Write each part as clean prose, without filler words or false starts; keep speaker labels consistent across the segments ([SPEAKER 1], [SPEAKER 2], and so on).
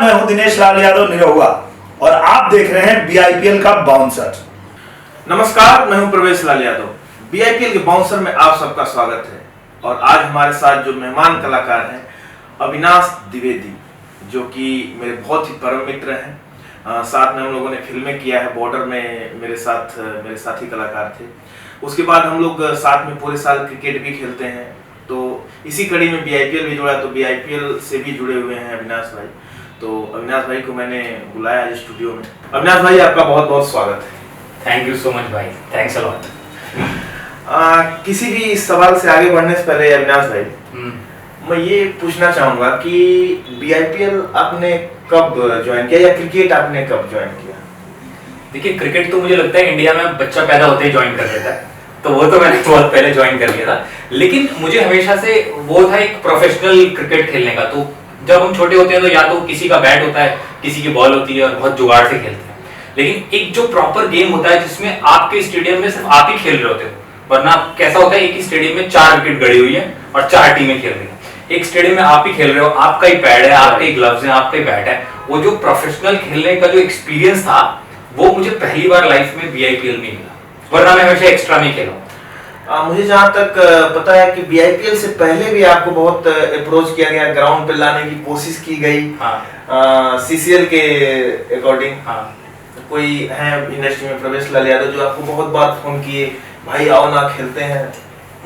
[SPEAKER 1] मैं हूं दिनेश लाल यादव निरहुआ और आप देख रहे हैं बीआईपीएल का बाउंसर।
[SPEAKER 2] नमस्कार, मैं हूं प्रवेश लाल यादव। बीआईपीएल के बाउंसर में आप सबका स्वागत है। और आज हमारे साथ जो मेहमान कलाकार हैं अविनाश द्विवेदी, जो कि मेरे बहुत ही परम मित्र हैं। साथ में हम लोगों ने फिल्में किया है, बॉर्डर में मेरे साथी कलाकार थे। उसके बाद हम लोग साथ में पूरे साल क्रिकेट भी खेलते हैं। तो इसी कड़ी में बीआईपीएल भी जुड़ा, तो बीआईपीएल से भी जुड़े हुए हैं अविनाश भाई। तो अविनाश भाई को मैंने बुलाया आज स्टूडियो में। अविनाश भाई, आपका बहुत बहुत स्वागत है।
[SPEAKER 3] थैंक यू सो मच भाई, थैंक्स अ लॉट।
[SPEAKER 2] किसी भी सवाल से आगे बढ़ने से पहले अविनाश भाई, मैं ये पूछना चाहूंगा कि बीआईपीएल आपने कब ज्वाइन किया या क्रिकेट आपने कब ज्वाइन किया?
[SPEAKER 3] देखिए, क्रिकेट तो मुझे लगता है इंडिया में बच्चा पैदा होते ही ज्वाइन कर लेता है, तो वो तो मैंने बहुत पहले ज्वाइन कर लिया था। लेकिन मुझे हमेशा से वो था एक प्रोफेशनल क्रिकेट खेलने का। तो जब हम छोटे होते हैं तो या तो किसी का बैट होता है, किसी की बॉल होती है और बहुत जुगाड़ से खेलते हैं। लेकिन एक जो प्रॉपर गेम होता है जिसमें आपके स्टेडियम में सिर्फ आप ही खेल रहे होते हो, वरना कैसा होता है एक ही स्टेडियम में 4 विकेट गड़ी हुई है और 4 टीमें खेल रही है। एक स्टेडियम में आप ही खेल रहे हो, आपका ही पैड है, आपके ही ग्लव्स हैं, आपका ही बैट है। वो जो प्रोफेशनल खेलने का जो एक्सपीरियंस था वो मुझे पहली बार लाइफ में बीआईपीएल में मिला, वरना मैं हमेशा एक्स्ट्रा में खेला।
[SPEAKER 2] मुझे जहाँ तक पता है कि बीआईपीएल से पहले भी आपको बहुत अप्रोच किया गया, ग्राउंड पे लाने की कोशिश की गई। सीसीएल के अकॉर्डिंग कोई है इंडस्ट्री में, प्रवेश लाल यादव, जो आपको बहुत बार फोन किए, भाई आओ ना खेलते हैं।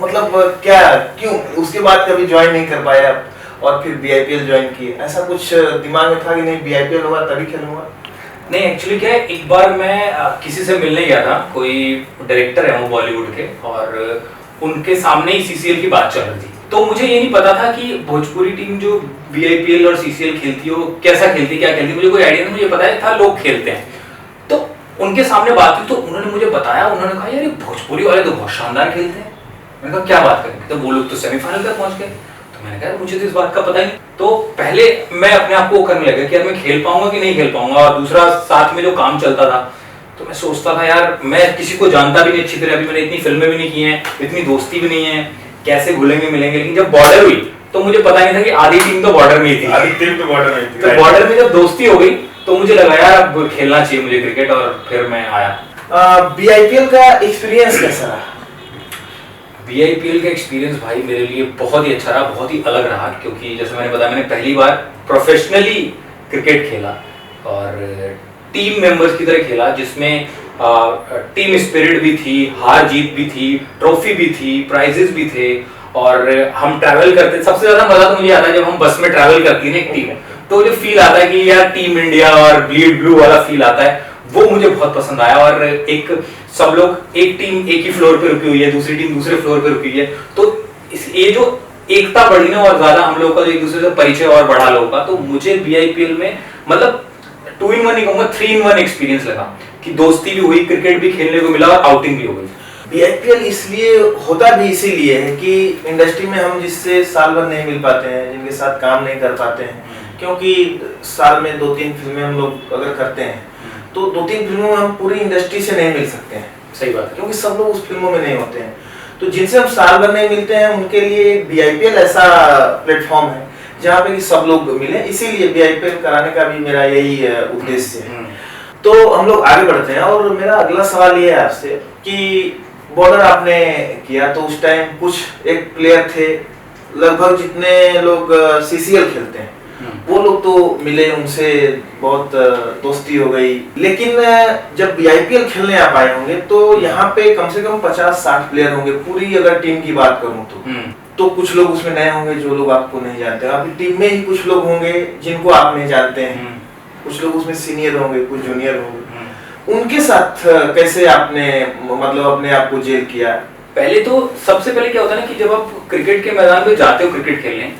[SPEAKER 2] मतलब क्या, क्यों उसके बाद कभी ज्वाइन नहीं कर पाया और फिर बीआईपीएल ज्वाइन किए? ऐसा कुछ दिमाग में था कि नहीं बीआईपीएल होगा तभी खेलूंगा?
[SPEAKER 3] नहीं, एक्चुअली क्या है, एक बार मैं किसी से मिलने गया था, कोई डायरेक्टर है वो बॉलीवुड के, और उनके सामने ही सीसीएल की बात चल रही थी। तो मुझे ये नहीं पता था कि भोजपुरी टीम जो बीआईपीएल और सीसीएल खेलती है वो कैसा खेलती है, क्या खेलती है, मुझे कोई आइडिया नहीं। मुझे पता था लोग खेलते हैं। तो उनके सामने बात हुई तो उन्होंने मुझे बताया, उन्होंने कहा यार ये भोजपुरी वाले तो बहुत शानदार खेलते हैं। मैंने कहा क्या बात करेंगे? तो वो लोग तो सेमीफाइनल तक पहुंच गए। तो मैंने कहा मुझे तो इस बात का पता ही नहीं। तो पहले मैं अपने आप को करने लगा कि यार मैं खेल पाऊंगा कि नहीं खेल पाऊंगा। और दूसरा, साथ में जो काम चलता था, तो मैं सोचता था यार मैं किसी को जानता भी नहीं अच्छी तरह, अभी मैंने इतनी फिल्में भी नहीं की हैं, इतनी दोस्ती भी नहीं है, कैसे घुलेंगे मिलेंगे। लेकिन जब बॉर्डर हुई तो मुझे पता नहीं था कि आधी टीम तो बॉर्डर में ही थी।
[SPEAKER 2] आधी टीम तो बॉर्डर में थी।
[SPEAKER 3] तो बॉर्डर में जब दोस्ती हो गई तो मुझे लगा यार अब खेलना चाहिए मुझे क्रिकेट, और फिर मैं आया।
[SPEAKER 2] बीआईपीएल का एक्सपीरियंस कैसा रहा?
[SPEAKER 3] बीआईपीएल का एक्सपीरियंस भाई मेरे लिए बहुत ही अच्छा रहा, बहुत ही अलग रहा। क्योंकि जैसे मैंने बताया, मैंने पहली बार प्रोफेशनली क्रिकेट खेला और टीम मेंबर्स की तरह खेला, जिसमें टीम स्पिरिट भी थी, हार जीत भी थी, ट्रॉफी भी थी, प्राइजेस भी थे। और हम ट्रैवल करते, सबसे ज्यादा मजा तो मुझे आता है जब हम बस में ट्रैवल करती है ना एक टीम, तो जो फील आता है कि यार टीम इंडिया और ब्लीड ब्लू वाला फील आता है, वो मुझे बहुत पसंद आया। और एक सब लोग, एक टीम एक ही फ्लोर पे रुकी हुई है, दूसरी टीम दूसरे फ्लोर पे रुकी हुई है, तो ये जो एकता बढ़ी ना, और ज्यादा हम लोगों का एक दूसरे से परिचय और बढ़ा लोगों का। तो मुझे बीआईपीएल में मतलब 2 in 1 नहीं कहूंगा, 3 in 1 एक्सपीरियंस लगा कि दोस्ती भी हुई, क्रिकेट भी खेलने को मिला और आउटिंग भी हो गई।
[SPEAKER 2] बीआईपीएल इसलिए होता भी इसीलिए है कि इंडस्ट्री में हम जिससे साल भर नहीं मिल पाते हैं, जिनके साथ काम नहीं कर पाते हैं, क्योंकि साल में 2-3 फिल्में हम लोग अगर करते हैं तो 2-3 फिल्मों में हम पूरी इंडस्ट्री से नहीं मिल सकते हैं।
[SPEAKER 3] सही बात है,
[SPEAKER 2] क्योंकि सब लोग उस फिल्मों में नहीं होते हैं। तो जिनसे हम साल भर नहीं मिलते हैं उनके लिए बीआईपीएल ऐसा प्लेटफॉर्म है जहाँ पे कि सब लोग मिले। इसीलिए बीआईपीएल कराने का भी मेरा यही उद्देश्य है। तो हम लोग आगे बढ़ते हैं और मेरा अगला सवाल ये है आपसे कि बॉर्डर आपने किया तो उस टाइम कुछ एक प्लेयर थे, लगभग जितने लोग सीसीएल खेलते हैं वो लोग तो मिले, उनसे बहुत दोस्ती हो गई। लेकिन जब बीआईपीएल खेलने आप आए होंगे तो यहाँ पे कम से कम 50-60 प्लेयर होंगे, पूरी अगर टीम की बात करूँ तो कुछ लोग उसमें नए होंगे जो लोग आपको नहीं जानते। अभी टीम में ही कुछ लोग होंगे जिनको आप नहीं जानते हैं, कुछ लोग उसमें सीनियर होंगे, कुछ जूनियर होंगे। उनके साथ कैसे आपने मतलब अपने आप को जेल किया?
[SPEAKER 3] पहले तो सबसे पहले क्या होता है ना कि जब आप क्रिकेट के मैदान में जाते हो क्रिकेट खेलने,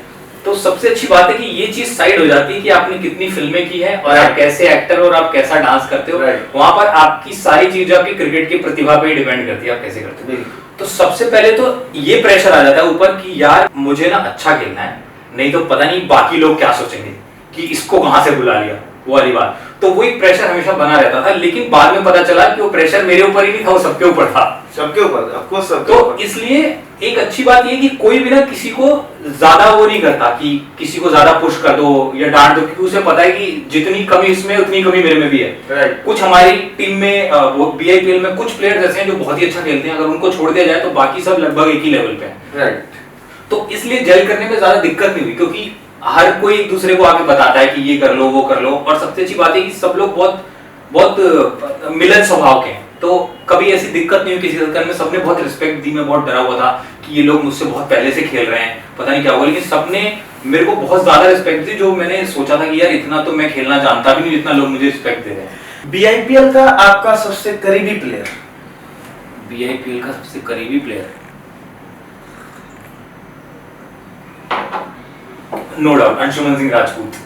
[SPEAKER 3] तो सबसे अच्छी बात है कि ये चीज साइड हो जाती है कि आपने कितनी फिल्में की है और आप कैसे एक्टर और आप कैसा डांस करते हो। वहां पर आपकी सारी चीज आपकी क्रिकेट की प्रतिभा पे डिपेंड करती है, आप कैसे करते हो। तो सबसे पहले तो ये प्रेशर आ जाता है ऊपर कि यार मुझे ना अच्छा खेलना है, नहीं तो पता नहीं बाकी लोग क्या सोचेंगे कि इसको कहां से बुला लिया, वो वाली बात। तो वो एक प्रेशर हमेशा बना रहता था। लेकिन बाद में पता चला कि वो प्रेशर मेरे ऊपर ही नहीं था, वो सबके ऊपर था,
[SPEAKER 2] सबके ऊपर।
[SPEAKER 3] तो इसलिए एक अच्छी बात ये कि कोई भी ना किसी को ज्यादा वो नहीं करता कि किसी को ज्यादा पुश कर दो या डांट दो, क्योंकि उसे पता है कि जितनी कमी इसमें उतनी कमी मेरे में भी है।
[SPEAKER 2] Right.
[SPEAKER 3] कुछ हमारी टीम में वो बीआईपीएल में कुछ प्लेयर्स ऐसे हैं जो बहुत ही अच्छा खेलते हैं, अगर उनको छोड़ दिया जाए तो बाकी सब लगभग एक ही लेवल पे हैं।
[SPEAKER 2] राइट।
[SPEAKER 3] तो इसलिए जेल करने में ज्यादा दिक्कत नहीं हुई, क्योंकि हर कोई एक दूसरे को आके बताता है कि ये कर लो वो कर लो, और सबसे अच्छी बात है कि सब लोग बहुत बहुत मिलन स्वभाव के हैं, तो कभी ऐसी दिक्कत नहीं हुई किसी चक्कर में। सबने बहुत रिस्पेक्ट दी, मैं बहुत डरा हुआ था कि ये लोग मुझसे बहुत पहले से खेल रहे हैं, पता नहीं क्या होगा, लेकिन सबने मेरे को बहुत ज्यादा रिस्पेक्ट दी, जो मैंने सोचा था कि यार इतना तो मैं खेलना जानता भी नहीं जितना लोग मुझे रिस्पेक्ट दे रहे हैं।
[SPEAKER 2] बीआईपीएल का आपका सबसे करीबी प्लेयर?
[SPEAKER 3] बीआईपीएल का सबसे करीबी player no doubt Anshuman Singh Rajput.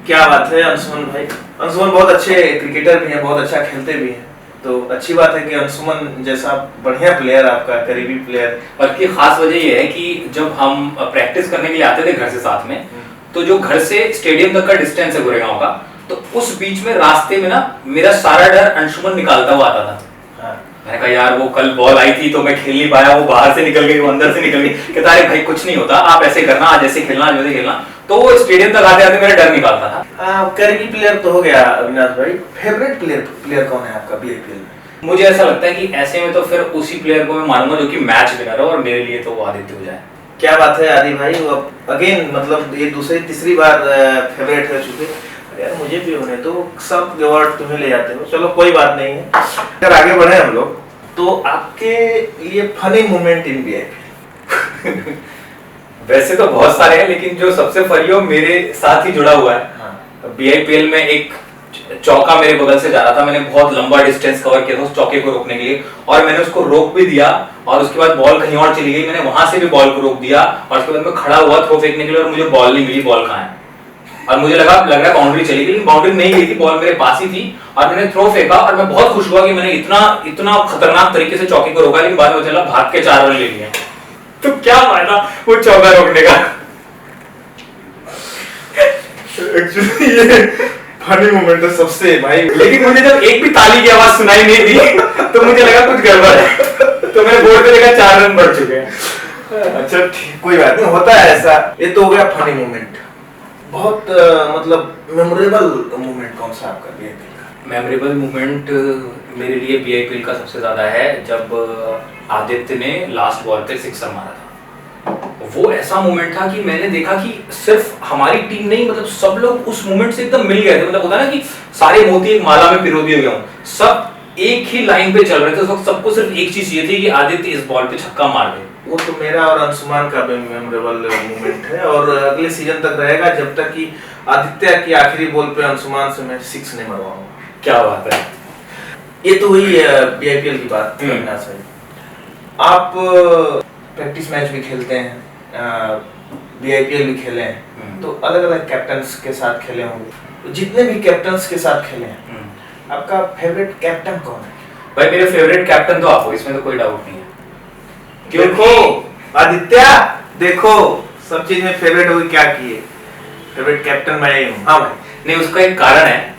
[SPEAKER 2] क्या बात है अंशुमन भाई, अंशुमन बहुत अच्छे क्रिकेटर भी हैं, बहुत अच्छा खेलते भी हैं, तो अच्छी बात है कि अंशुमन जैसा बढ़िया प्लेयर आपका करीबी प्लेयर।
[SPEAKER 3] और की खास वजह यह है कि जब हम प्रैक्टिस करने के लिए आते थे घर से साथ में, तो जो घर से स्टेडियम तक का डिस्टेंस है गोरेगांव का, तो उस बीच में रास्ते में ना मेरा सारा डर अंशुमन निकालता हुआ आता था। मैंने कहा यार वो कल बॉल आई थी तो मैं खेल नहीं पाया, वो बाहर से निकल गई, वो अंदर से निकल गई, कहता अरे भाई कुछ नहीं होता, आप ऐसे करना, आज ऐसे खेलना, आज वैसे खेलना, तो वो स्टेडियम तक आते आते मेरा डर निकालता था।
[SPEAKER 2] करीबी प्लेयर तो हो गया अविनाश भाई, फेवरेट प्लेयर कौन है आपका बीआईपीएल में?
[SPEAKER 3] मुझे ऐसा लगता है कि ऐसे में तो फिर उसी प्लेयर को मैं मानूंगा जो कि मैच विनर हो, और मेरे लिए तो वो आदित्य हो जाए।
[SPEAKER 2] क्या बात है आदि भाई, वो अगेन मतलब ये दूसरी तीसरी बार फेवरेट हो चुके। यार मुझे भी होने तो सब अवार्ड तुम्हें ले जाते हो, चलो कोई बात नहीं है। अगर आगे बढ़े हम लोग, तो आपके लिए फनी मोमेंट इन बीआईपीएल?
[SPEAKER 3] वैसे तो बहुत सारे हैं, लेकिन जो सबसे फनी हो मेरे साथ ही जुड़ा हुआ है। बीआईपीएल में एक चौका मेरे बगल से जा रहा था, मैंने बहुत लंबा डिस्टेंस कवर किया था उस चौके को रोकने के लिए, और मैंने उसको रोक भी दिया, और उसके बाद बॉल कहीं और चली गई, मैंने वहां से भी बॉल को रोक दिया, और उसके बाद मैं खड़ा हुआ थ्रो फेंकने के लिए, और मुझे बॉल नहीं मिली, बॉल कहाँ है, और मुझे लग रहा है बाउंड्री चली गई, बाउंड्री नहीं गई थी, बॉल मेरे पास ही थी, और मैंने थ्रो फेंका, और मैं बहुत खुश हुआ कि मैंने इतना खतरनाक तरीके से चौके को रोका, लेकिन बाद में चला भाग के 4 रन ले लिए। तो क्या फायदा वो चौका रोकने का।
[SPEAKER 2] एक्चुअली ये फनी मोमेंट है सबसे भाई,
[SPEAKER 3] लेकिन मुझे जब एक भी ताली की आवाज सुनाई नहीं दी तो मुझे लगा कुछ गड़बड़ है, तो मैंने बोर्ड पे देखा 4 रन बढ़ चुके हैं।
[SPEAKER 2] अच्छा ठीक, कोई बात नहीं, होता है ऐसा। ये तो हो गया फनी मोमेंट। बहुत मतलब मेमोरेबल मोमेंट कौन सा आपका बीआईपीएल का?
[SPEAKER 3] मेमोरेबल मोमेंट मेरे लिए बीआईपीएल का सबसे ज्यादा है जब आदित्य ने लास्ट बॉल पे 6 मारा था। वो ऐसा मोमेंट था कि मैंने देखा कि सिर्फ हमारी टीम नहीं, मतलब सब लोग उस मोमेंट से एकदम मिल गए थे, मतलब होता है ना कि सारे मोती एक माला में पिरो दिए गए हों, सब एक ही लाइन पे चल रहे थे उस वक्त, सबको सिर्फ एक चीज ये थी कि आदित्य इस बॉल पे छक्का मार दे।
[SPEAKER 2] वो तो मेरा और अंशुमान का भी मेमोरेबल मोमेंट है, और अगले सीजन तक रहेगा जब तक कि आदित्य की आखिरी बॉल पे अंशुमान से मैं 6 नहीं मरवाऊंगा।
[SPEAKER 3] क्या बात है।
[SPEAKER 2] ये तो हुई बीआईपीएल की बात। अविनाश भाई, आप प्रैक्टिस मैच भी खेलते हैं, बीआईपीएल भी खेले हैं, तो अलग अलग कैप्टन्स के साथ खेले होंगे, जितने भी कैप्टन्स के साथ खेले हैं, आपका फेवरेट कैप्टन कौन है?
[SPEAKER 3] भाई मेरे फेवरेट कैप्टन तो आप हो, इसमें तो कोई डाउट नहीं है।
[SPEAKER 2] देखो आदित्य, देखो सब चीज में फेवरेट होगी, क्या किए फेवरेट कैप्टन मैं ही हूँ। हाँ भाई,
[SPEAKER 3] नहीं उसका एक कारण है,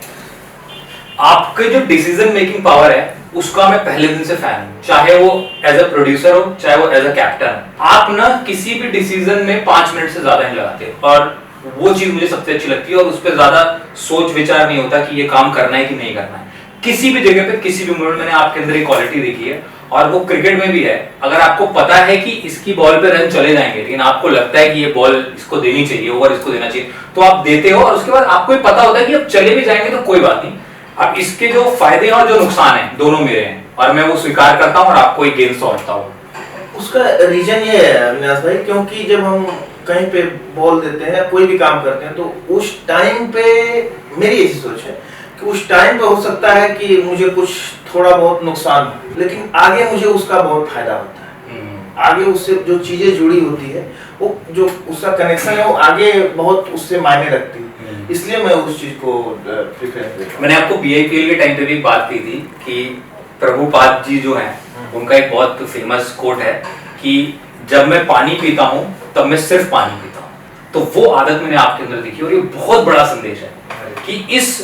[SPEAKER 3] आपके जो डिसीजन मेकिंग पावर है उसका मैं पहले दिन से फैन हूँ, चाहे वो एज अ प्रोड्यूसर हो चाहे वो एज अ कैप्टन। आप ना किसी भी डिसीजन में 5 मिनट से ज्यादा नहीं लगाते, और वो चीज मुझे सबसे अच्छी लगती है, और उस पर ज्यादा सोच विचार नहीं होता कि ये काम करना है कि नहीं करना है। किसी भी जगह पे किसी भी मोमेंट मैंने आपके अंदर एक क्वालिटी देखी है, और वो क्रिकेट में भी है। अगर आपको पता है कि इसकी बॉल पे रन चले जाएंगे, लेकिन आपको लगता है कि ये बॉल इसको देनी चाहिए, ओवर इसको देना चाहिए, तो आप देते हो, और उसके बाद आपको ये पता होता है कि अब चले भी जाएंगे तो कोई बात नहीं। अब इसके जो फायदे और जो नुकसान है दोनों मेरे हैं, और मैं वो स्वीकार करता हूँ और आपको एक गेम सौंपता हूँ।
[SPEAKER 2] उसका रीजन ये है अविनाश भाई, क्योंकि जब हम कहीं पे बॉल देते हैं या कोई भी काम करते हैं, तो उस टाइम पे मेरी ऐसी सोच है कि उस टाइम पे हो सकता है कि मुझे कुछ थोड़ा बहुत नुकसान हो, लेकिन आगे मुझे उसका बहुत फायदा होता है। आगे उससे जो चीजें जुड़ी होती है, वो जो उसका कनेक्शन है, वो आगे बहुत उससे मायने रखती है, इसलिए मैं उस चीज को प्रेफरेंस देता हूं।
[SPEAKER 3] मैंने आपको बीआईपीएल के टाइम पे भी बात की थी कि प्रभुपाद जी जो हैं, उनका एक बहुत फेमस कोट है कि जब मैं पानी पीता हूँ तब मैं सिर्फ पानी पीता हूँ। तो वो आदत मैंने आपके अंदर देखी, और ये बहुत बड़ा संदेश है कि इस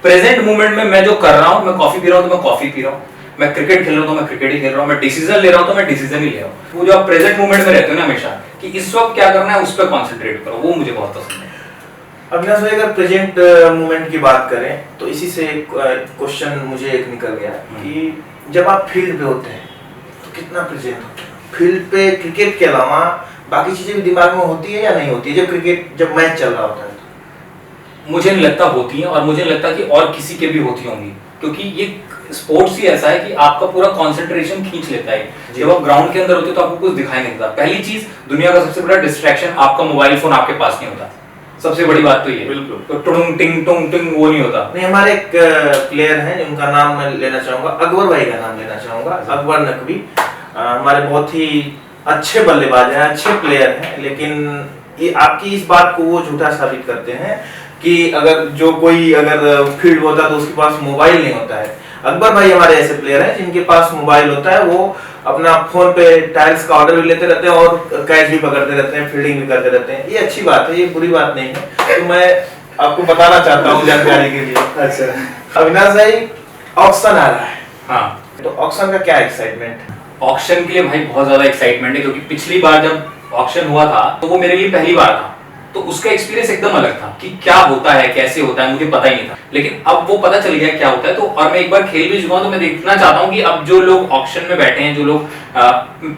[SPEAKER 3] प्रेजेंट मोमेंट में मैं जो कर रहा हूँ, मैं कॉफी पी रहा हूँ तो मैं कॉफी पी रहा हूँ, मैं क्रिकेट खेल रहा हूँ तो मैं क्रिकेट ही खेल रहा हूँ, मैं डिसीजन ले रहा हूँ तो मैं डिसीजन ही ले रहा हूँ। वो जो आप प्रेजेंट मोमेंट में रहते हो ना हमेशा, कि इस वक्त क्या करना है उस पर कॉन्सेंट्रेट करो, वो मुझे बहुत पसंद है।
[SPEAKER 2] अविनाश भाई, अगर प्रेजेंट मोमेंट की बात करें तो इसी से क्वेश्चन मुझे एक निकल गया कि जब आप फील्ड पे होते हैं तो कितना प्रेजेंट होते हैं फील्ड पे? क्रिकेट के अलावा बाकी चीजें भी दिमाग में होती है या नहीं होती है जब मैच चल रहा होता है?
[SPEAKER 3] मुझे नहीं लगता होती है, और मुझे नहीं लगता कि और किसी के भी होती होंगी, क्योंकि ये स्पोर्ट्स ही ऐसा है कि आपका पूरा कंसंट्रेशन खींच लेता है। जब आप ग्राउंड के अंदर होते हो तो आपको कुछ दिखाई नहीं देता। पहली चीज, दुनिया का सबसे बड़ा डिस्ट्रैक्शन आपका मोबाइल फोन आपके पास नहीं होता, सबसे बड़ी बात तो ये।
[SPEAKER 2] बिल्कुल।
[SPEAKER 3] तो टुंग टिंग टुंग टिंग वो नहीं होता।
[SPEAKER 2] नहीं, हमारे एक प्लेयर हैं जिनका नाम मैं लेना चाहूंगा, अकबर भाई का नाम लेना चाहूंगा, अकबर नकवी। हमारे बहुत ही अच्छे बल्लेबाज हैं, अच्छे प्लेयर हैं, लेकिन ये आपकी इस बात को वो झूठा साबित करते हैं कि अगर फील्ड होता है तो उसके पास मोबाइल नहीं होता है। अकबर भाई हमारे ऐसे प्लेयर हैं जिनके पास मोबाइल होता है, वो अपना फोन पे टाइल्स का ऑर्डर भी लेते रहते हैं और कैच भी पकड़ते रहते हैं, फील्डिंग भी करते रहते हैं। ये अच्छी बात है, ये बुरी बात नहीं है, तो मैं आपको बताना चाहता हूँ जानकारी के लिए। अच्छा अविनाश भाई, ऑक्शन आ रहा है,
[SPEAKER 3] हाँ,
[SPEAKER 2] तो ऑक्शन का क्या एक्साइटमेंट?
[SPEAKER 3] ऑक्शन के लिए भाई बहुत ज्यादा एक्साइटमेंट है, क्योंकि पिछली बार जब ऑक्शन हुआ था तो वो मेरे लिए पहली बार था, तो उसका एक्सपीरियंस एकदम अलग था कि क्या होता है, कैसे होता है, मुझे पता ही नहीं था। लेकिन अब वो पता चल गया क्या होता है, तो और मैं एक बार खेल भी चुका हूं, तो मैं देखना चाहता हूं कि अब जो लोग ऑक्शन में बैठे हैं, जो लोग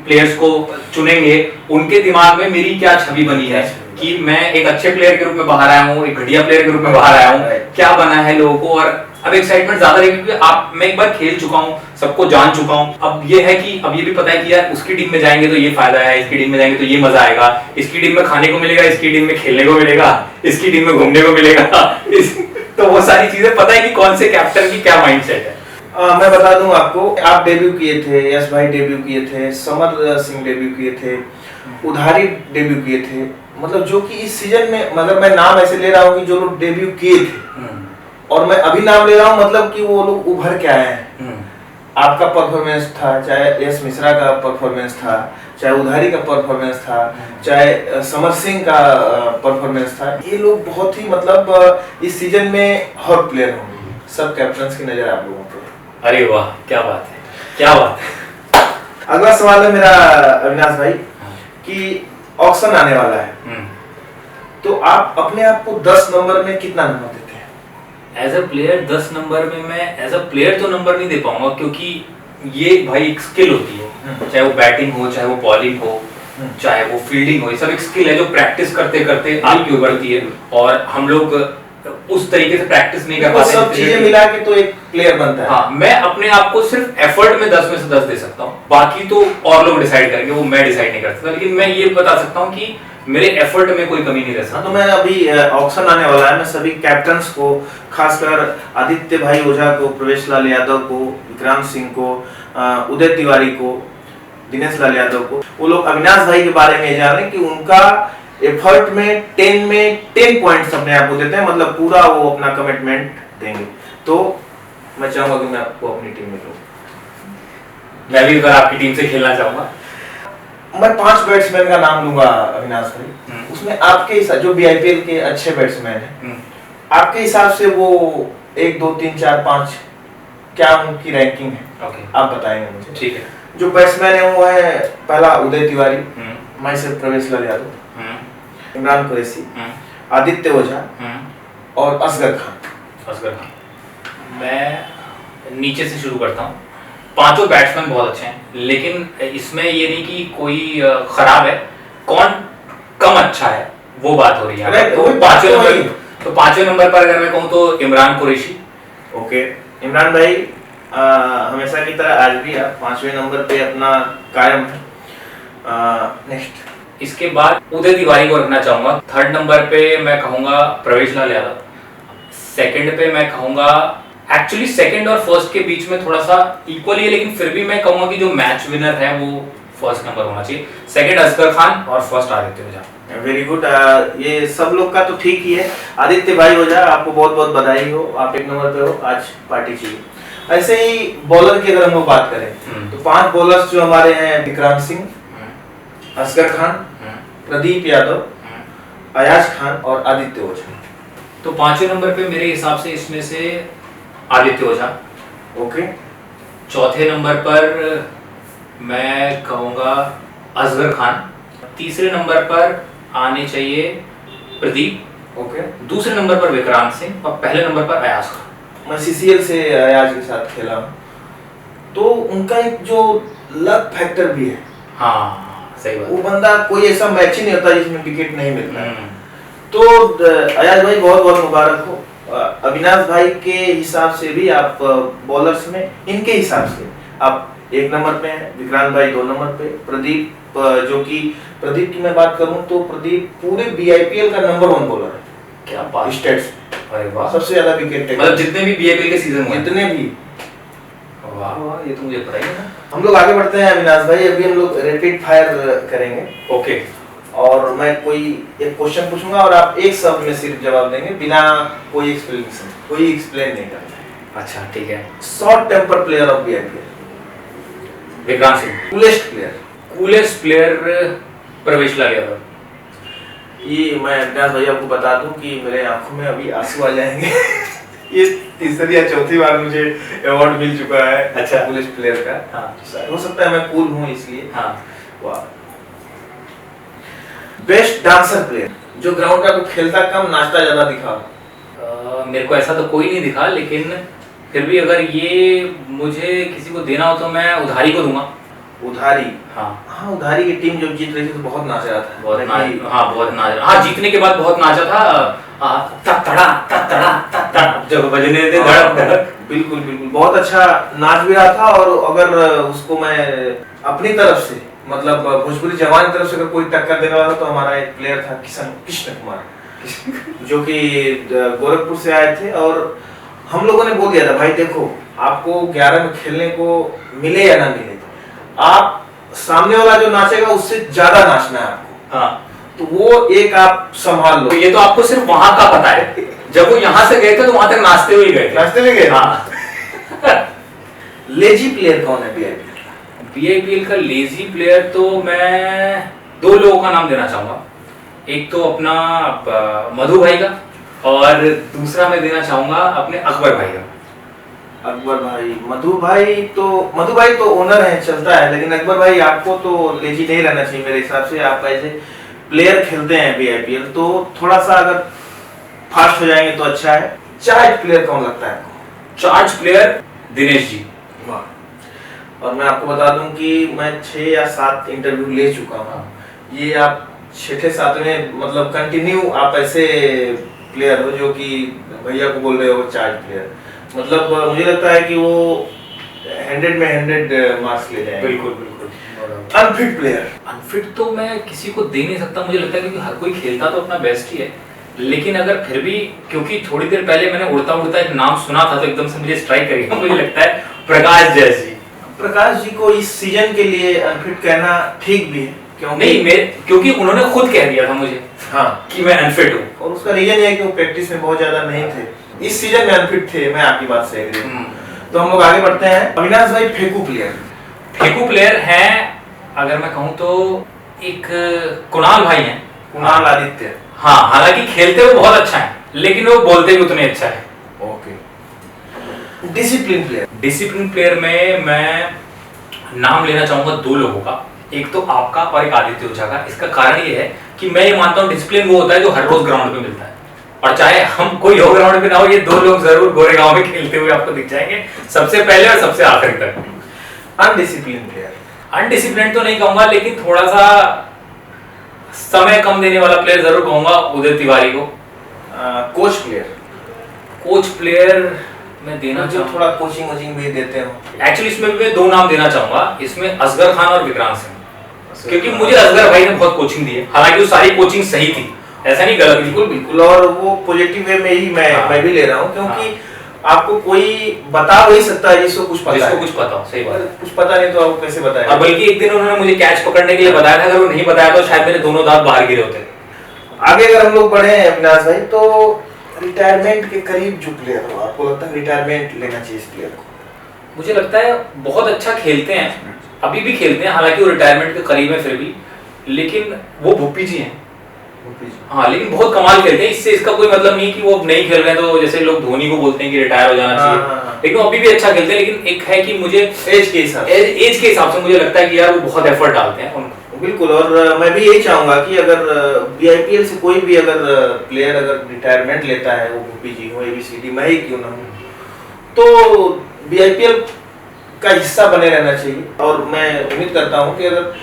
[SPEAKER 3] प्लेयर्स को चुनेंगे, उनके दिमाग में मेरी क्या छवि बनी है, कि मैं एक अच्छे प्लेयर के रूप में बाहर आया हूँ, एक घटिया प्लेयर के रूप में बाहर आया हूँ, क्या बना है लोगों को। और अब एक्साइटमेंट ज्यादा रहेगी, क्योंकि मैं एक बार खेल चुका हूँ, सबको जान चुका हूँ। अब ये है कि अब ये भी पता है कि यार उसकी टीम में जाएंगे तो ये फायदा है, इसकी टीम में जाएंगे तो ये मजा आएगा, इसकी टीम में खाने को मिलेगा, इसकी टीम में खेलने को मिलेगा, इसकी टीम में घूमने को मिलेगा। तो वो सारी चीजें पता है कि कौन से कैप्टन की क्या माइंडसेट है।
[SPEAKER 2] मैं बता दूं आपको, आप डेब्यू किए थे, यश भाई डेब्यू किए थे, समर सिंह डेब्यू किए थे, उधारी डेब्यू किए थे, मतलब जो कि इस सीजन में, मतलब मैं नाम ऐसे ले रहा हूँ कि जो लोग डेब्यू किए थे, और मैं अभी नाम ले रहा हूँ मतलब कि वो लोग उभर के आए हैं। आपका परफॉर्मेंस था, चाहे यश मिश्रा का परफॉर्मेंस था, चाहे उधारी का परफॉर्मेंस था, चाहे समर सिंह का परफॉर्मेंस था, ये लोग बहुत ही मतलब इस सीजन में हॉट प्लेयर होंगे। सब कैप्टन्स की नजर आप लोगों पर।
[SPEAKER 3] अरे वाह, क्या बात है, क्या बात है।
[SPEAKER 2] अगला सवाल है मेरा अविनाश भाई कि ऑक्शन आने वाला है, तो आप अपने आप को 10 नंबर में कितना नंबर देते हैं?
[SPEAKER 3] एज अ प्लेयर 10 नंबर में मैं एज अ प्लेयर तो नंबर नहीं दे पाऊंगा, क्योंकि ये भाई एक स्किल होती है, चाहे वो बैटिंग हो, चाहे वो बॉलिंग हो, चाहे वो फील्डिंग हो, ये सब एक स्किल है जो प्रैक्टिस करते करते आपकी उभरती है, और हम लोग उस तरीके से प्रैक्टिस नहीं कर पाते।
[SPEAKER 2] सब चीजें मिला के तो एक प्लेयर बनता है।
[SPEAKER 3] हाँ, मैं अपने आप को सिर्फ एफर्ट में 10 में से 10 दे सकता हूँ, बाकी तो और लोग डिसाइड करेंगे, वो मैं डिसाइड नहीं कर सकता। लेकिन मैं ये बता सकता हूँ कि मेरे एफर्ट में कोई कमी नहीं रह सकती।
[SPEAKER 2] तो मैं अभी ऑक्शन आने वाला है, मैं सभी कैप्टन्स को, खासकर आदित्य भाई ओझा को, प्रवेश लाल यादव को, विक्रांत सिंह को, उदय तिवारी को, दिनेश लाल यादव को, वो लोग अविनाश भाई के बारे में जान रहे हैं कि उनका एफर्ट में 10 पॉइंट्स अपने आप को देते हैं, मतलब पूरा वो अपना कमिटमेंट देंगे। तो मैं चाहूंगा कि मैं आपको अपनी टीम में लूं।
[SPEAKER 3] मैं भी अगर आपकी टीम से खेलना चाहूंगा।
[SPEAKER 2] मैं 5 बैट्समैन का नाम लूंगा अविनाश भाई, उसमें आपके हिसाब, जो बीआईपीएल के अच्छे बैट्समैन हैं, आपके हिसाब से वो 1 2 3 4 5 क्या उनकी रैंकिंग है? आप बताएंगे मुझे।
[SPEAKER 3] ठीक है।
[SPEAKER 2] जो बैट्समैन है वो है, पहला उदय तिवारी, मैं से प्रवेश लाल यादव, इमरान कुरैशी, आदित्य ओझा और असगर खान।
[SPEAKER 3] मैं नीचे से शुरू करता हूँ। पांचों बैट्समैन बहुत अच्छे हैं, लेकिन इसमें ये नहीं कि कोई खराब है, कौन कम अच्छा है वो बात हो रही है। तो पांचवें नंबर पर अगर मैं कहूँ तो इमरान कुरैशी।
[SPEAKER 2] ओके इमरान भाई, हमेशा की तरह आज भी आप 5वें नंबर पे अपना कायम है। नेक्स्ट,
[SPEAKER 3] इसके बाद उदय तिवारी को रखना चाहूंगा। 3rd नंबर पे मैं कहूंगा प्रवेश लाल यादव। 2nd पे मैं कहूंगा, एक्चुअली 2nd और 1st के बीच में थोड़ा सा इक्वली है, लेकिन फिर भी मैं कहूंगा कि जो मैच विनर है वो 1st नंबर होना चाहिए। 2nd असगर खान और 1st आदित्य ओझा।
[SPEAKER 2] Very good. ये सब लोग का तो ठीक ही है। आदित्य भाई ओझा, आपको बहुत बहुत बधाई हो, आप 1 नंबर पे हो, आज पार्टी चाहिए। ऐसे ही बॉलर की अगर हम लोग बात करें तो 5 बॉलर्स जो हमारे हैं, विक्रांत सिंह, असगर खान, प्रदीप यादव, अयाज खान और आदित्य ओझा।
[SPEAKER 3] तो 5वें नंबर पे मेरे हिसाब से इसमें से आदित्य ओझा।
[SPEAKER 2] ओके।
[SPEAKER 3] चौथे नंबर पर मैं कहूँगा असगर खान। तीसरे नंबर पर आने चाहिए प्रदीप।
[SPEAKER 2] ओके।
[SPEAKER 3] दूसरे नंबर पर विक्रांत सिंह और पहले नंबर पर अयाज खान।
[SPEAKER 2] मैं सीसीएल से अयाज के साथ खेला हूँ, तो उनका एक जो लक फैक्टर भी है।
[SPEAKER 3] हाँ सही बात।
[SPEAKER 2] वो बंदा कोई ऐसा मैच ही नहीं होता जिसमें विकेट नहीं मिलता है।
[SPEAKER 3] हम्म।
[SPEAKER 2] तो अयाज भाई बहुत बहुत मुबारक हो। अविनाश भाई के हिसाब से भी आप बॉलर्स में इनके हिसाब से आप 1 नंबर पे हैं, विक्रांत भाई 2 नंबर पे, प्रदीप जो कि प्रदीप की मैं बात करूं तो प्रदीप पूरे बीआईपीएल का नंबर 1 बॉलर है।
[SPEAKER 3] क्या बात।
[SPEAKER 2] स्टेट्स
[SPEAKER 3] अरे वाह।
[SPEAKER 2] सबसे ज्यादा विकेट टेकर
[SPEAKER 3] मतलब जितने भी बीआईपीएल के सीजन हुए
[SPEAKER 2] जितने भी।
[SPEAKER 3] वाह वाह, ये तो मुझे पता ही नहीं था।
[SPEAKER 2] हम लोग आगे बढ़ते हैं अविनाश भाई, अभी हम लोग रैपिड फायर करेंगे।
[SPEAKER 3] ओके।
[SPEAKER 2] और मैं कोई एक क्वेश्चन पूछूंगा और आप एक शब्द में सिर्फ जवाब देंगे बिना कोई एक्सप्लेनेशन, कोई एक्सप्लेन नहीं करना।
[SPEAKER 3] अच्छा ठीक है।
[SPEAKER 2] Short temper player of BIPL.
[SPEAKER 3] Vikrant Singh.
[SPEAKER 2] Coolest player.
[SPEAKER 3] Coolest player Pravesh Lal Yadav.
[SPEAKER 2] ये मैं अविनाश भाई आपको बता दूं कि मेरे आंखों में अभी आंसू आ जाएंगे। ये तीसरी या चौथी बार मुझे अवार्ड मिल चुका है।
[SPEAKER 3] अच्छा।
[SPEAKER 2] कूलेस्ट प्लेयर का।
[SPEAKER 3] हाँ।
[SPEAKER 2] हो सकता है मैं कूल हूं इसलिए।
[SPEAKER 3] हाँ।
[SPEAKER 2] वाह। बेस्ट डांसर प्लेयर, जो ग्राउंड का खेलता कम नाचता ज्यादा दिखा।
[SPEAKER 3] मेरे को ऐसा तो कोई नहीं दिखा, लेकिन फिर भी अगर ये मुझे किसी को देना हो तो मैं उधारी को दूंगा।
[SPEAKER 2] उधारी।
[SPEAKER 3] हाँ।
[SPEAKER 2] हाँ, उधारी की टीम जब जीत रही थी तो बहुत नाचा रहा था।
[SPEAKER 3] बहुत नाच। हाँ, जीतने के बाद बहुत नाचा था। तड़ा जब बजने थे धड़क धड़क।
[SPEAKER 2] बिल्कुल बिल्कुल, बहुत अच्छा नाच भी रहा था। और अगर उसको मैं अपनी तरफ से मतलब भोजपुरी जवान की तरफ से अगर कोई टक्कर देने वाला था तो हमारा एक प्लेयर था कृष्ण कुमार, जो कि गोरखपुर से आए थे। और हम लोगों ने बोल दिया था भाई देखो, आपको 11 में खेलने को मिले या ना मिले, आप सामने वाला जो नाचेगा उससे ज्यादा नाचना है आपको।
[SPEAKER 3] हाँ।
[SPEAKER 2] तो वो एक आप संभाल लो।
[SPEAKER 3] तो ये तो आपको सिर्फ वहां का पता है। जब वो यहाँ से गए थे तो वहां तक नाचते हुए गए थे।
[SPEAKER 2] नाचते हुए गए।
[SPEAKER 3] हाँ।
[SPEAKER 2] लेजी प्लेयर कौन है बीआईपीएल का?
[SPEAKER 3] बीआईपीएल का लेजी प्लेयर तो मैं 2 लोगों का नाम देना चाहूंगा। एक तो अपना मधु भाई का, और दूसरा मैं देना चाहूंगा अपने अकबर भाई का।
[SPEAKER 2] अकबर भाई। मधु भाई तो ओनर है, चलता है, लेकिन अकबर भाई आपको तो लेजी नहीं रहना चाहिए मेरे हिसाब से। आप ऐसे प्लेयर खेलते हैं बीआईपीएल तो थोड़ा सा अगर फास्ट हो जाएंगे तो अच्छा है। चार्ज प्लेयर कौन लगता है आपको?
[SPEAKER 3] Charge player Dinesh ji.
[SPEAKER 2] वाह। और मैं आपको बता दूं कि मैं 6 या 7 इंटरव्यू ले चुका हूँ। ये आप 6-7वें मतलब कंटिन्यू आप ऐसे प्लेयर हो जो कि भैया को बोल रहे हो चार्ज प्लेयर। मतलब मुझे लगता है कि वो 100 में 100 मार्क्स ले जाएंगे।
[SPEAKER 3] बिल्कुल बिल्कुल।
[SPEAKER 2] Unfit player.
[SPEAKER 3] अनफिट तो मैं किसी को दे नहीं सकता, मुझे लगता है क्योंकि हर कोई खेलता तो अपना बेस्ट ही है। लेकिन अगर फिर भी, क्योंकि थोड़ी देर पहले मैंने उड़ता उड़ता एक नाम सुना था तो एकदम से मुझे स्ट्राइक करेगा, मुझे लगता है प्रकाश जैस जी।
[SPEAKER 2] प्रकाश जी को इस सीजन के लिए अनफिट कहना ठीक भी है,
[SPEAKER 3] क्योंकि उन्होंने खुद कह दिया था मुझे
[SPEAKER 2] हाँ
[SPEAKER 3] कि मैं अनफिट हूँ।
[SPEAKER 2] और उसका रीजन ये है कि वो प्रैक्टिस में बहुत ज्यादा नहीं थे, इस सीजन में अनफिट थे। मैं आपकी बात से एग्री हूं। तो हम लोग आगे बढ़ते हैं। अविनाश भाई फेंकू प्लेयर हैं, अगर मैं कहूँ तो एक कुणाल भाई हैं। कुणाल आदित्य।
[SPEAKER 3] हाँ, हालांकि खेलते वो बहुत अच्छा है लेकिन वो बोलते भी उतने अच्छा है।
[SPEAKER 2] ओके। डिसिप्लिन प्लेयर
[SPEAKER 3] में मैं नाम लेना चाहूंगा 2 लोगों का, एक तो आपका और एक आदित्य ओझा का। इसका कारण ये है कि मैं ये मानता हूँ डिसिप्लिन वो होता है जो हर रोज ग्राउंड पे मिलता है, और चाहे हम कोई और ग्राउंड पे ना हो, ये 2 लोग जरूर गोरेगांव में खेलते हुए आपको दिख जाएंगे, सबसे पहले और सबसे आखिरी तक।
[SPEAKER 2] Undisciplined player.
[SPEAKER 3] अनडिसिप्लिन तो नहीं कहूंगा, लेकिन थोड़ा सा समय कम देने वाला प्लेयर जरूर कहूंगा उदय तिवारी को। कोच प्लेयर मैं देना
[SPEAKER 2] जो थोड़ा कोचिंग भी देते हो।
[SPEAKER 3] एक्चुअली इसमें भी मैं 2 नाम देना चाहूंगा, इसमें असगर खान और विक्रांत सिंह, क्योंकि मुझे असगर भाई ने बहुत कोचिंग दी है। हालांकि वो सारी कोचिंग सही थी, ऐसा नहीं गलत।
[SPEAKER 2] बिल्कुल। और वो पॉजिटिव वे में ही मैं भी ले रहा हूँ, क्योंकि आपको कोई बता नहीं सकता है जिसको कुछ पता
[SPEAKER 3] हो। सही बात है।
[SPEAKER 2] कुछ पता नहीं तो आपको कैसे बताएगा।
[SPEAKER 3] और बल्कि एक दिन उन्होंने मुझे कैच पकड़ने के लिए बताया था, अगर वो नहीं बताया तो शायद मेरे दोनों दांत बाहर गिरे होते।
[SPEAKER 2] आगे अगर हम लोग बढ़े अविनाश भाई, तो रिटायरमेंट के करीब जो प्लेयर हो, आपको लगता है रिटायरमेंट लेना चाहिए इस प्लेयर को?
[SPEAKER 3] मुझे लगता है बहुत अच्छा खेलते हैं, अभी भी खेलते हैं, हालांकि वो रिटायरमेंट के करीब है फिर भी, लेकिन वो भुप्पी जी हैं। हाँ, लेकिन बहुत कमाल खेलते हैं। इससे इसका कोई मतलब नहीं कि वो अब नहीं खेल रहे हैं, तो जैसे लोग धोनी को बोलते हैं कि रिटायर हो जाना चाहिए, लेकिन वो अभी भी अच्छा खेलते हैं। लेकिन एक है कि मुझे
[SPEAKER 2] एज के
[SPEAKER 3] हिसाब से मुझे लगता है कि यार वो बहुत एफर्ट डालते हैं उनको।
[SPEAKER 2] बिल्कुल, और मैं भी यही चाहूंगा कि अगर बीआईपीएल से कोई भी अगर प्लेयर अगर रिटायरमेंट लेता है, वो भूपी जी हो, एबीसीडी, मैं ही क्यों ना हूँ, तो बीआईपीएल का हिस्सा बने रहना चाहिए। और मैं उम्मीद करता हूँ कि अगर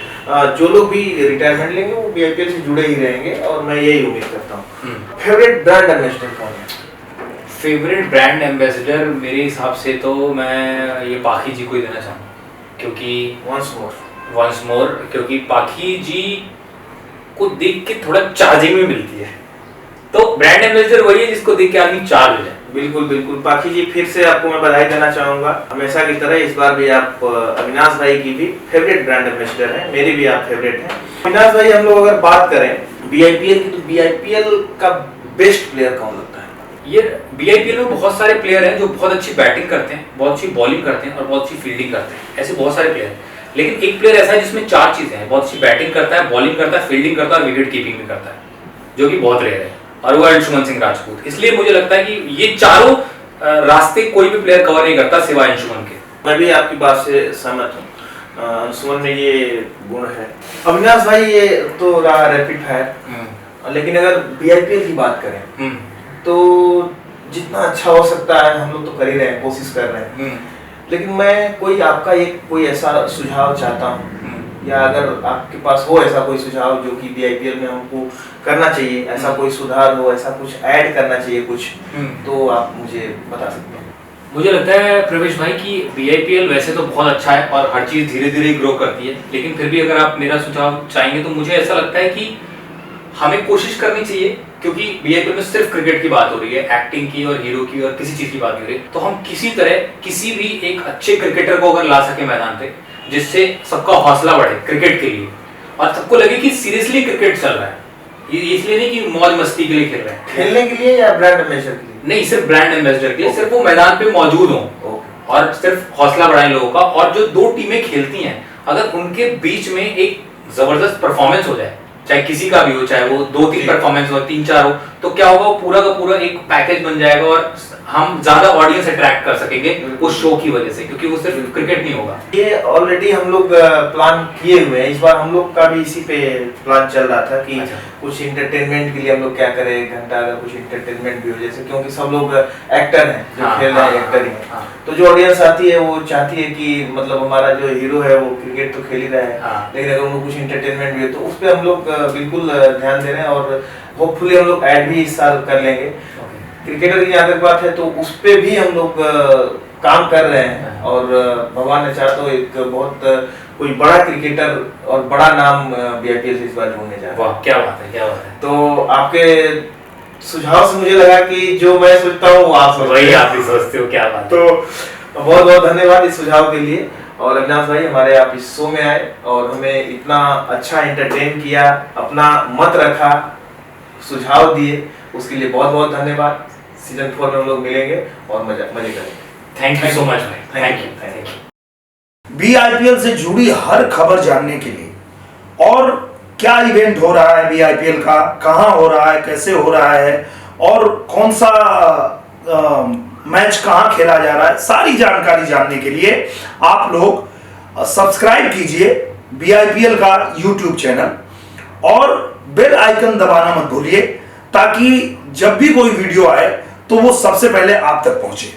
[SPEAKER 2] जो लोग भी रिटायरमेंट लेंगे वो बीआईपीएल से जुड़े ही रहेंगे, और मैं यही उम्मीद करता हूँ। फेवरेट ब्रांड एम्बेसडर कौन है?
[SPEAKER 3] फेवरेट ब्रांड एम्बेसडर मेरे हिसाब से तो मैं ये पाखी जी को ही देना चाहूँगा, क्योंकि वंस मोर क्योंकि पाखी जी को देख के थोड़ा चार्जिंग में मिलती है। तो ब्रांड एम्बेसडर वही है जिसको देख के आदमी चार्ज हो जाए।
[SPEAKER 2] बिल्कुल बिल्कुल, पाखी जी फिर से आपको मैं बधाई देना चाहूंगा। हमेशा की तरह इस बार भी आप अविनाश भाई की भी फेवरेट ब्रांड एम्बेसडर हैं, मेरे भी आप फेवरेट हैं। अविनाश भाई, हम लोग अगर बात करें बीआईपीएल की, तो बीआईपीएल का बेस्ट प्लेयर कौन लगता है?
[SPEAKER 3] ये बीआईपीएल में बहुत सारे प्लेयर हैं जो बहुत अच्छी बैटिंग करते हैं, बहुत अच्छी बॉलिंग करते हैं और बहुत अच्छी फील्डिंग करते हैं। ऐसे बहुत सारे प्लेयर हैं, लेकिन एक प्लेयर ऐसा है जिसमें चार चीजें हैं, बहुत अच्छी बैटिंग करता है, बॉलिंग करता है, फील्डिंग करता है और विकेट कीपिंग भी करता है, जो कि बहुत रेयर है, और वो अंशुमन सिंह राजपूत। इसलिए मुझे लगता है कि ये चारों रास्ते कोई भी प्लेयर कवर नहीं करता सिवाय अंशुमन के।
[SPEAKER 2] मैं भी आपकी बात से सहमत हूँ, अंशुमन में ये गुण है। अविनाश भाई, ये तो रहा रैपिड फायर, लेकिन अगर बीआईपीएल की बात करें तो जितना अच्छा हो सकता है हम लोग तो कर ही रहे हैं, कोशिश कर रहे हैं, लेकिन मैं कोई ऐसा सुझाव चाहता हूँ, या अगर आपके पास हो ऐसा कोई सुझाव जो कि बीआईपीएल में हमको करना चाहिए, ऐसा कोई सुधार हो, ऐसा कुछ ऐड करना चाहिए कुछ, तो आप मुझे बता सकते हैं।
[SPEAKER 3] मुझे लगता है प्रवेश भाई कि बीआईपीएल वैसे तो बहुत अच्छा है और हर चीज धीरे धीरे ग्रो करती है, लेकिन फिर भी अगर आप मेरा सुझाव चाहेंगे तो मुझे ऐसा लगता है कि हमें कोशिश करनी चाहिए, क्योंकि बीआईपीएल में सिर्फ क्रिकेट की बात हो रही है, एक्टिंग की और हीरो की और किसी चीज की बात नहीं हो रही, तो हम किसी तरह किसी भी एक अच्छे क्रिकेटर को अगर ला सके मैदान पे, जिससे सबका हौसला बढ़े क्रिकेट के लिए और सबको लगे कि सीरियसली क्रिकेट चल रहा है, ये इसलिए नहीं कि मौज मस्ती के लिए खेल रहे हैं।
[SPEAKER 2] खेलने के लिए या ब्रांड एम्बेसडर के लिए?
[SPEAKER 3] नहीं, सिर्फ ब्रांड एम्बेसडर के लिए, सिर्फ वो मैदान पे मौजूद हो और सिर्फ हौसला बढ़ाएं लोगों का। और जो दो टीमें खेलती हैं, अगर उनके बीच में एक जबरदस्त परफॉर्मेंस हो जाए, चाहे किसी का भी हो, चाहे वो 2-3 परफॉर्मेंस हो, 3-4 हो, तो क्या होगा, वो पूरा का पूरा एक पैकेज बन जाएगा और हम ज्यादा ऑडियंस अट्रैक्ट कर सकेंगे उस शो की वजह से, क्योंकि वो सिर्फ क्रिकेट नहीं होगा।
[SPEAKER 2] ये ऑलरेडी हम लोग प्लान किए हुए हैं, इस बार हम लोग का भी इसी पे प्लान चल रहा था कि कुछ इंटरटेनमेंट के लिए हम लोग क्या करें, एक घंटा अगर कुछ इंटरटेनमेंट भी हो, जैसे क्योंकि सब लोग एक्टर हैं, जो खेल रहे हैं एक्टर ही हैं, तो जो ऑडियंस आती है वो चाहती है कि मतलब हमारा जो हीरो है वो क्रिकेट तो खेल ही रहा है, लेकिन अगर उनको कुछ इंटरटेनमेंट भी हो, तो उस पर हम लोग बिल्कुल ध्यान दे रहे हैं, और होपफुली हम लोग ऐड भी इस साल कर लेंगे। क्रिकेटर की जहाँ तक बात है तो उस पे भी हम लोग काम कर रहे हैं, और भगवान ने चाहा तो एक बहुत कोई बड़ा क्रिकेटर और बड़ा नाम बीआईपीएल से इस बार ढूंढने जा रहे हैं।
[SPEAKER 3] वाह, क्या बात है, क्या बात है।
[SPEAKER 2] तो आपके सुझाव से मुझे लगा कि जो मैं सोचता हूँ वो आप
[SPEAKER 3] सोचते हो, क्या बात।
[SPEAKER 2] तो बहुत बहुत धन्यवाद इस सुझाव के लिए। और अविनाश भाई, हमारे आप इस शो में आए और हमें इतना अच्छा एंटरटेन किया, अपना मत रखा, सुझाव दिए, उसके लिए बहुत बहुत धन्यवाद। सीजन 4 में हम लोग मिलेंगे और मजे करेंगे।
[SPEAKER 3] थैंक यू सो मच भाई, थैंक यू।
[SPEAKER 1] बीआईपीएल से जुड़ी हर खबर जानने के लिए और क्या इवेंट हो रहा है बीआईपीएल का, कहां हो रहा है, कैसे हो रहा है और कौन सा मैच कहां खेला जा रहा है, सारी जानकारी जानने के लिए आप लोग सब्सक्राइब कीजिए बीआईपीएल का यूट्यूब चैनल और बेल आइकन दबाना मत भूलिए, ताकि जब भी कोई वीडियो आए तो वो सबसे पहले आप तक पहुंचे।